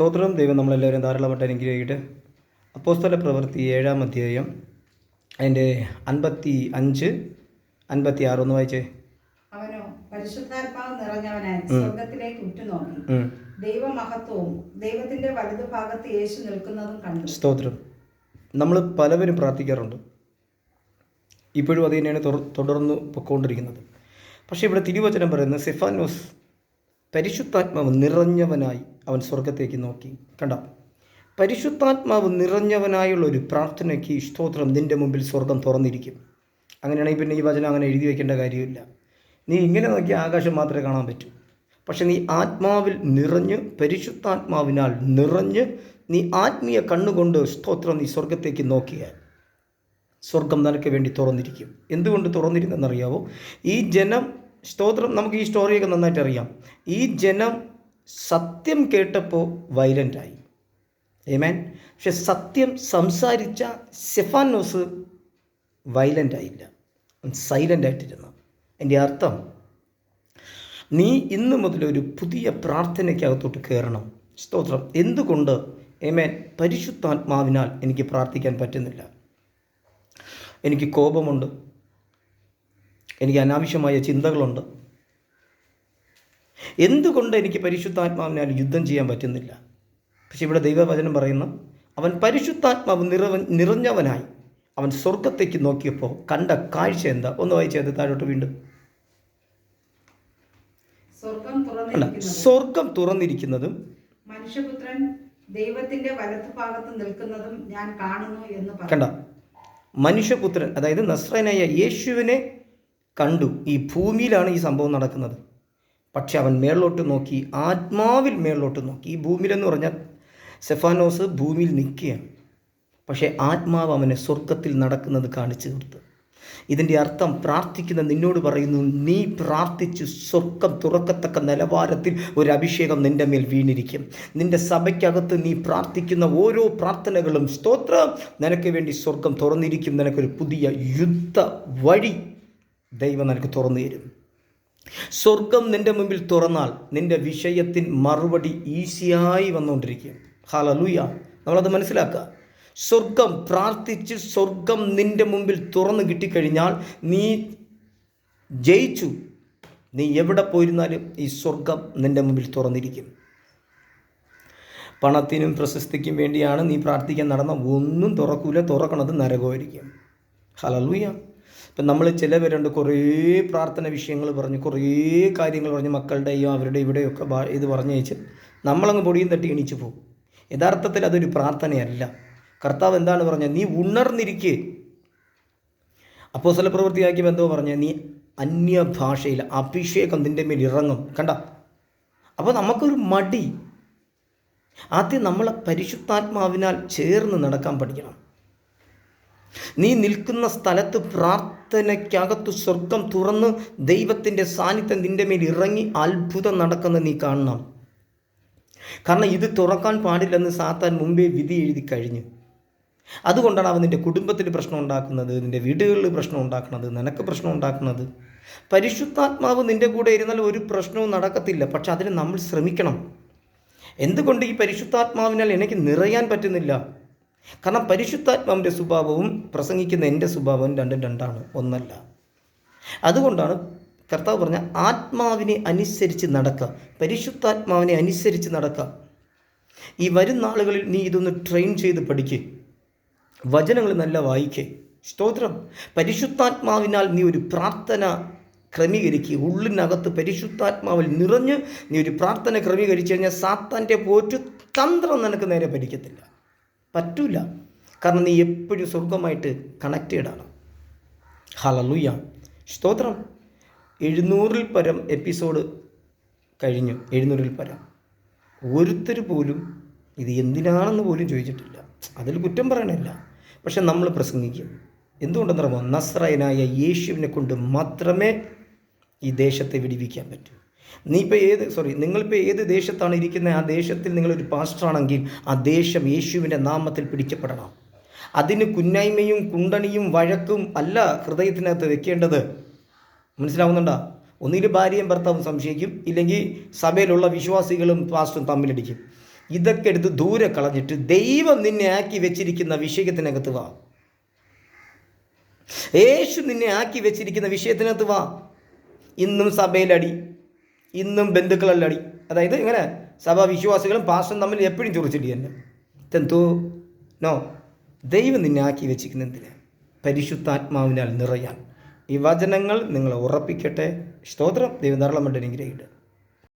സ്തോത്രം. ദൈവം നമ്മളെല്ലാവരും ധാരാളമായിട്ട് അനുഗ്രഹിക്കട്ടെ. അപ്പോസ്തല പ്രവൃത്തി 7-ാം അധ്യായം അതിൻ്റെ 55, 56 ഒന്ന് വായിച്ചേ. അവനോ പരിശുദ്ധാത്മാവ് നിറഞ്ഞവനായി സ്വർഗത്തിലേക്ക് ഉറ്റുനോക്കി ദൈവമഹത്വവും ദൈവത്തിന്റെ വലതുഭാഗത്ത് യേശു നിൽക്കുന്നതും കണ്ടു. സ്തോത്രം. നമ്മൾ പലവരും പ്രാർത്ഥിക്കാറുണ്ട്, ഇപ്പോഴും അത് തന്നെയാണ് തുടർന്ന് പൊയ്ക്കൊണ്ടിരിക്കുന്നത്. പക്ഷേ ഇവിടെ തിരുവചനം പറയുന്നത് സെഫാനോസ് പരിശുദ്ധാത്മാവ് നിറഞ്ഞവനായി അവൻ സ്വർഗത്തേക്ക് നോക്കി. കണ്ട, പരിശുദ്ധാത്മാവ് നിറഞ്ഞവനായുള്ള ഒരു പ്രാർത്ഥനയ്ക്ക് സ്തോത്രം, നിൻ്റെ മുമ്പിൽ സ്വർഗം തുറന്നിരിക്കും. അങ്ങനെയാണെങ്കിൽ പിന്നെ ഈ വചനം അങ്ങനെ എഴുതി വയ്ക്കേണ്ട കാര്യമില്ല. നീ ഇങ്ങനെ നോക്കി ആകാശം മാത്രമേ കാണാൻ പറ്റൂ. പക്ഷെ നീ ആത്മാവിൽ നിറഞ്ഞ്, പരിശുദ്ധാത്മാവിനാൽ നിറഞ്ഞ്, നീ ആത്മീയ കണ്ണുകൊണ്ട് സ്തോത്രം നീ സ്വർഗത്തേക്ക് നോക്കിയാൽ സ്വർഗം നിനക്ക് വേണ്ടി തുറന്നിരിക്കും. എന്തുകൊണ്ട് തുറന്നിരുന്നെന്നറിയാവോ? ഈ ജനം സ്തോത്രം, നമുക്ക് ഈ സ്റ്റോറിയൊക്കെ നന്നായിട്ട് അറിയാം. ഈ ജനം സത്യം കേട്ടപ്പോൾ വയലൻ്റായി. ആമേൻ. പക്ഷെ സത്യം സംസാരിച്ച സെഫാനോസ് വയലൻ്റായില്ല, സൈലൻ്റായിട്ടിരുന്നു. എൻ്റെ അർത്ഥം, നീ ഇന്നു മുതൽ ഒരു പുതിയ പ്രാർത്ഥനയ്ക്കകത്തോട്ട് കയറണം. സ്തോത്രം. എന്തുകൊണ്ട്? ആമേൻ. പരിശുദ്ധാത്മാവിനാൽ എനിക്ക് പ്രാർത്ഥിക്കാൻ പറ്റുന്നില്ല. എനിക്ക് കോപമുണ്ട്, എനിക്ക് അനാവശ്യമായ ചിന്തകളുണ്ട്. എന്തുകൊണ്ട് എനിക്ക് പരിശുദ്ധാത്മാവിനാൽ യുദ്ധം ചെയ്യാൻ പറ്റുന്നില്ല? പക്ഷെ ഇവിടെ ദൈവവചനം പറയുന്നു, അവൻ പരിശുദ്ധാത്മാവ് നിറഞ്ഞവനായി അവൻ സ്വർഗത്തേക്ക് നോക്കിയപ്പോൾ കണ്ട കാഴ്ച എന്താ? ഒന്ന് വായിച്ചത് താഴോട്ട് വീണ്ടും. സ്വർഗം തുറന്നിരിക്കുന്നതും മനുഷ്യപുത്രൻ ദൈവത്തിന്റെ വലതുഭാഗത്ത് നിൽക്കുന്നതും ഞാൻ കാണുന്നു എന്ന് കണ്ട. മനുഷ്യപുത്രൻ, അതായത് നസ്രയനായ യേശുവിനെ കണ്ടു. ഈ ഭൂമിയിലാണ് ഈ സംഭവം നടക്കുന്നത്. പക്ഷെ അവൻ മേളിലോട്ട് നോക്കി, ആത്മാവിൽ മേളിലോട്ട് നോക്കി. ഈ ഭൂമിയിലെന്ന് പറഞ്ഞാൽ സെഫാനോസ് ഭൂമിയിൽ നിൽക്കുകയാണ്, പക്ഷേ ആത്മാവ് അവനെ സ്വർഗത്തിൽ നടക്കുന്നത് കാണിച്ചു കൊടുത്തു. ഇതിൻ്റെ അർത്ഥം, പ്രാർത്ഥിക്കുന്ന നിന്നോട് പറയുന്നു, നീ പ്രാർത്ഥിച്ച് സ്വർഗം തുറക്കത്തക്ക നിലവാരത്തിൽ ഒരു അഭിഷേകം നിൻ്റെ മേൽ വീണിരിക്കും. നിൻ്റെ സഭയ്ക്കകത്ത് നീ പ്രാർത്ഥിക്കുന്ന ഓരോ പ്രാർത്ഥനകളും സ്തോത്രം, നിനക്ക് വേണ്ടി സ്വർഗം തുറന്നിരിക്കും. നിനക്കൊരു പുതിയ യുദ്ധ വഴി ദൈവം നിനക്ക് തുറന്നു തരും. സ്വർഗം നിൻ്റെ മുമ്പിൽ തുറന്നാൽ നിൻ്റെ വിഷയത്തിന് മറുപടി ഈസിയായി വന്നുകൊണ്ടിരിക്കും. ഹല്ലേലൂയ. നമ്മളത് മനസ്സിലാക്കുക. സ്വർഗം പ്രാർത്ഥിച്ച് സ്വർഗം നിൻ്റെ മുമ്പിൽ തുറന്നു കിട്ടിക്കഴിഞ്ഞാൽ നീ ജയിച്ചു. നീ എവിടെ പോയിരുന്നാലും ഈ സ്വർഗം നിൻ്റെ മുമ്പിൽ തുറന്നിരിക്കും. പണത്തിനും പ്രശസ്തിക്കും വേണ്ടിയാണ് നീ പ്രാർത്ഥിക്കാൻ നടന്ന ഒന്നും തുറക്കൂല. തുറക്കണത് നരകമായിരിക്കും. ഹല്ലേലൂയ. ഇപ്പം നമ്മൾ ചിലവരുണ്ട്, കുറേ പ്രാർത്ഥന വിഷയങ്ങൾ പറഞ്ഞ്, കുറേ കാര്യങ്ങൾ പറഞ്ഞ്, മക്കളുടെയോ അവരുടെ ഇവിടെയൊക്കെ ഇത് പറഞ്ഞയച്ച് നമ്മളങ്ങ് പൊടിയും തട്ടി എണീച്ച് പോകും. യഥാർത്ഥത്തിൽ അതൊരു പ്രാർത്ഥനയല്ല. കർത്താവ് എന്താണ് പറഞ്ഞത്? നീ ഉണർന്നിരിക്കേ. അപ്പോസ്തല പ്രവൃത്തിയാക്കി എന്തോ പറഞ്ഞ, നീ അന്യഭാഷയിൽ അഭിഷേകം നിൻ്റെ മേൽ ഇറങ്ങും. കണ്ട. അപ്പോൾ നമുക്കൊരു മടി. ആദ്യം നമ്മളെ പരിശുദ്ധാത്മാവിനാൽ ചേർന്ന് നടക്കാൻ പഠിക്കണം. നീ നിൽക്കുന്ന സ്ഥലത്ത് പ്രാർത്ഥനയ്ക്കകത്ത് സ്വർഗം തുറന്ന് ദൈവത്തിൻ്റെ സാന്നിധ്യം നിൻ്റെ മേൽ ഇറങ്ങി അത്ഭുതം നടക്കുന്നത് നീ കാണണം. കാരണം ഇത് തുറക്കാൻ പാടില്ലെന്ന് സാത്താൻ മുമ്പേ വിധി എഴുതി കഴിഞ്ഞു. അതുകൊണ്ടാണ് അവൻ നിൻ്റെ കുടുംബത്തിൽ പ്രശ്നം ഉണ്ടാക്കുന്നത്, നിൻ്റെ വീടുകളിൽ പ്രശ്നം ഉണ്ടാക്കുന്നത്, നിനക്ക് പ്രശ്നം ഉണ്ടാക്കുന്നത്. പരിശുദ്ധാത്മാവ് നിൻ്റെ കൂടെ ഇരുന്നാൽ ഒരു പ്രശ്നവും നടക്കത്തില്ല. പക്ഷെ അതിന് നമ്മൾ ശ്രമിക്കണം. എന്തുകൊണ്ട് ഈ പരിശുദ്ധാത്മാവിനാൽ എനിക്ക് നിറയാൻ പറ്റുന്നില്ല? കാരണം പരിശുദ്ധാത്മാവിൻ്റെ സ്വഭാവവും പ്രസംഗിക്കുന്ന എൻ്റെ സ്വഭാവവും രണ്ടും രണ്ടാണ്, ഒന്നല്ല. അതുകൊണ്ടാണ് കർത്താവ് പറഞ്ഞ ആത്മാവിനെ അനുസരിച്ച് നടക്കുക, പരിശുദ്ധാത്മാവിനെ അനുസരിച്ച് നടക്കുക. ഈ വരുന്ന നാളുകളിൽ നീ ഇതൊന്ന് ട്രെയിൻ ചെയ്ത് പഠിക്കുക, വചനങ്ങൾ നല്ല വായിക്കുക. സ്തോത്രം. പരിശുദ്ധാത്മാവിനാൽ നീ ഒരു പ്രാർത്ഥന ക്രമീകരിക്കുക. ഉള്ളിനകത്ത് പരിശുദ്ധാത്മാവിൽ നിറഞ്ഞ് നീ ഒരു പ്രാർത്ഥന ക്രമീകരിച്ചു കഴിഞ്ഞാൽ സാത്താൻ്റെ പോറ്റ് തന്ത്രം നിനക്ക് നേരെ ഭരിക്കത്തില്ല, പറ്റൂല. കാരണം നീ എപ്പോഴും സ്വർഗമായിട്ട് കണക്റ്റഡാണ്. ഹല്ലേലൂയ. സ്തോത്രം. 700-ൽ പരം എപ്പിസോഡ് കഴിഞ്ഞു. 700-ൽ പരം. ഒരുത്തർ പോലും ഇത് എന്തിനാണെന്ന് പോലും ചോദിച്ചിട്ടില്ല. അതിൽ കുറ്റം പറയണില്ല. പക്ഷെ നമ്മൾ പ്രസംഗിക്കും. എന്തുകൊണ്ടെന്നറിയാമോ? നസ്രായനായ യേശുവിനെ കൊണ്ട് മാത്രമേ ഈ ദേശത്തെ വിടിവിക്കാൻ പറ്റൂ. നിങ്ങളിപ്പോൾ ഏത് ദേശത്താണ് ഇരിക്കുന്നത്, ആ ദേശത്തിൽ നിങ്ങളൊരു പാസ്റ്ററാണെങ്കിൽ ആ ദേശം യേശുവിൻ്റെ നാമത്തിൽ പിടിക്കപ്പെടണം. അതിന് കുന്നായ്മയും കുണ്ടണിയും വഴക്കും അല്ല ഹൃദയത്തിനകത്ത് വെക്കേണ്ടത്. മനസ്സിലാവുന്നുണ്ടോ? ഒന്നുകിൽ ഭാര്യയും ഭർത്താവും സംശയിക്കും, ഇല്ലെങ്കിൽ സഭയിലുള്ള വിശ്വാസികളും പാസ്റ്ററും തമ്മിലടിക്കും. ഇതൊക്കെ എടുത്ത് ദൂരെ കളഞ്ഞിട്ട് ദൈവം നിന്നെ ആക്കി വെച്ചിരിക്കുന്ന വിഷയത്തിനകത്ത് വാ. യേശു നിന്നെ ആക്കി വെച്ചിരിക്കുന്ന വിഷയത്തിനകത്ത് വാ. ഇന്നും സഭയിലടി, ഇന്നും ബന്ധുക്കളല്ല അടി. അതായത് ഇങ്ങനെ സഭാ വിശ്വാസികളും പാസ്റ്ററും തമ്മിൽ എപ്പോഴും ചൊറിച്ചിടി തന്നെ തെന്തോ നോ. ദൈവം നിന്നെ ആക്കി വെച്ചിരിക്കുന്ന എന്തിന്? പരിശുദ്ധാത്മാവിനാൽ നിറയാൻ. ഈ വചനങ്ങൾ നിങ്ങളെ ഉറപ്പിക്കട്ടെ. സ്തോത്രം. ദൈവം ധാരാളം അനുഗ്രഹിക്കട്ടെ.